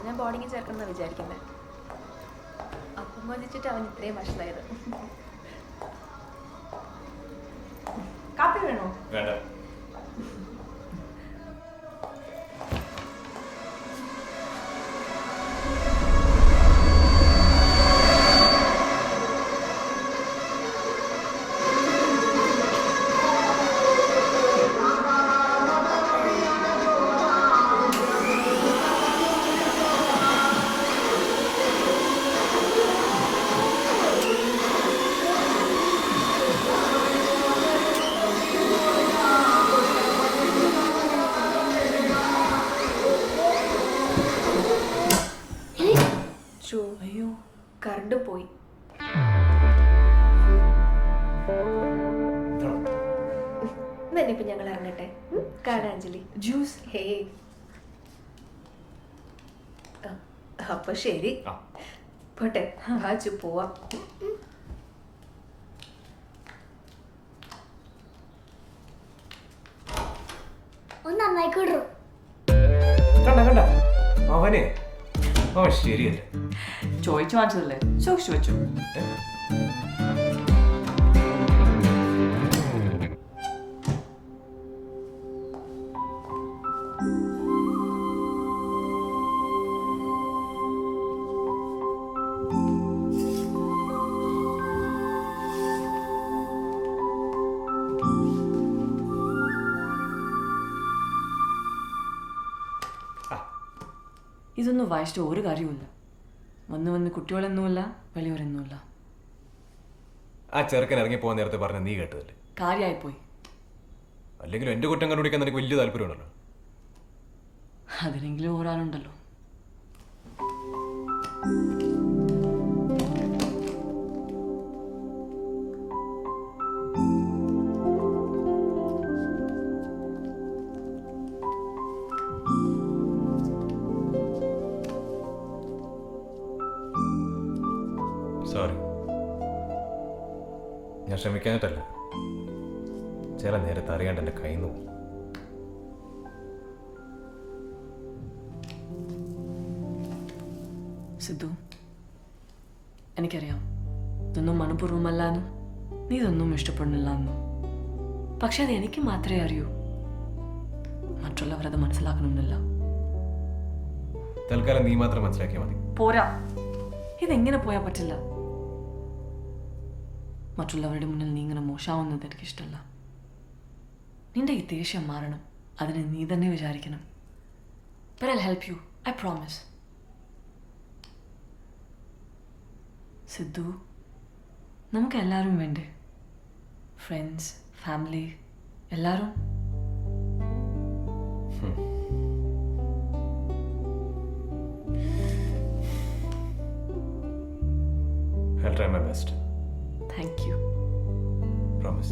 ഞാൻ ബോർഡിങ്ങിൽ ചേർക്കണമെന്ന് വിചാരിക്കുന്നത്. അപ്പം മതിച്ചിട്ട് അവൻ ഇത്രയും വഷളായത്. കാപ്പി വേണോ? വേണ്ട. അയ്യോ, കറണ്ട് പോയി. ഇപ്പൊ ഞങ്ങൾ ഇറങ്ങട്ടെ. കാണാഞ്ജലി ജ്യൂസ്. ഹേ, അപ്പൊ ശരി, പോട്ടെ. വാച്ചു പോവാം. കണ്ട അവനെ അവൻ ശരിയല്ല. ചോദിച്ചു വാങ്ങിച്ചതല്ലേ, ചോദിച്ചു വെച്ചു. ഇതൊന്നും വായിച്ചിട്ട് ഒരു കാര്യവുമില്ല. വന്ന് കുട്ടികളെന്നുമില്ല, വലിയവരെന്നുമില്ല. ആ ചെറുക്കൻ ഇറങ്ങി പോകാൻ നേരത്തെ പറഞ്ഞ നീ കേട്ടതല്ലേ? കാര്യമായിപ്പോയി. അല്ലെങ്കിലും എന്റെ കുറ്റം കണ്ടുപിടിക്കാൻ എനിക്ക് വലിയ താല്പര്യമുണ്ടല്ലോ. അതിനെങ്കിലും ഒരാളുണ്ടല്ലോ. സോറി, ഞാൻ ശ്രമിക്കാനിട്ടല്ല. ചില നേരത്തെ അറിയാണ്ട് എൻ്റെ കയ്യിൽ നിന്ന് പോകും. സിദ്ധു, എനിക്കറിയാം ഇതൊന്നും മനഃപൂർവ്വമല്ലാന്നും നീ ഇതൊന്നും ഇഷ്ടപ്പെടുന്നില്ല എന്നും. പക്ഷെ അത് എനിക്ക് മാത്രമേ അറിയൂ. മറ്റുള്ളവരത് മനസ്സിലാക്കണമെന്നില്ല. തൽക്കാലം നീ മാത്രം മനസ്സിലാക്കിയാൽ മതി. പോരാ, ഇതെങ്ങനെ പോയാൽ പറ്റില്ല. മറ്റുള്ളവരുടെ മുന്നിൽ നീ ഇങ്ങനെ മോശമാവുന്നത് എനിക്കിഷ്ടമല്ല. നിന്റെ ഈ ദേഷ്യം മാറണം. അതിനെ നീ തന്നെ വിചാരിക്കണം. But I'll help you. I promise. Sidhu, നമുക്ക് എല്ലാവരും വേണ്ടേ? ഫ്രണ്ട്സ്, ഫാമിലി, എല്ലാവരും. I'll try my best. Thank you. Promise.